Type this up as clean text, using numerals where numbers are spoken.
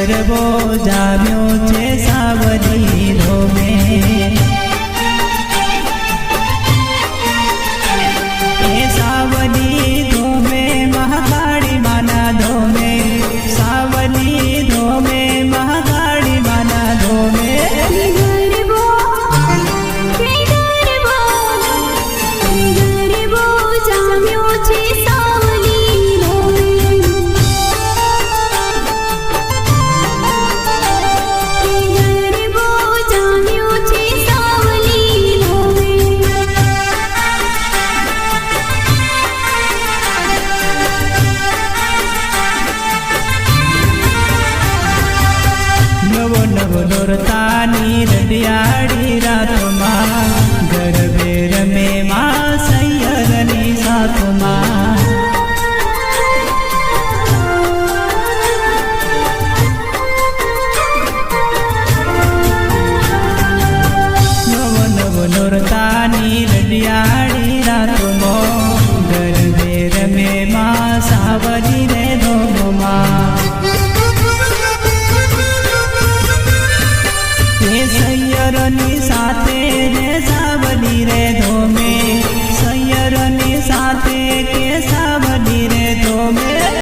ગરબો જામ્યો છે સાવલી ધોમે એ સાવલી ધોમે મહાકાળી માના ધોમે સાવલી ધોમે મહાકાળી માના ધોમે નોરતાની રડિયાળી રાતમાં ગરબે રમે માં સૈયરની સાથમાં નવ નવ નોરતા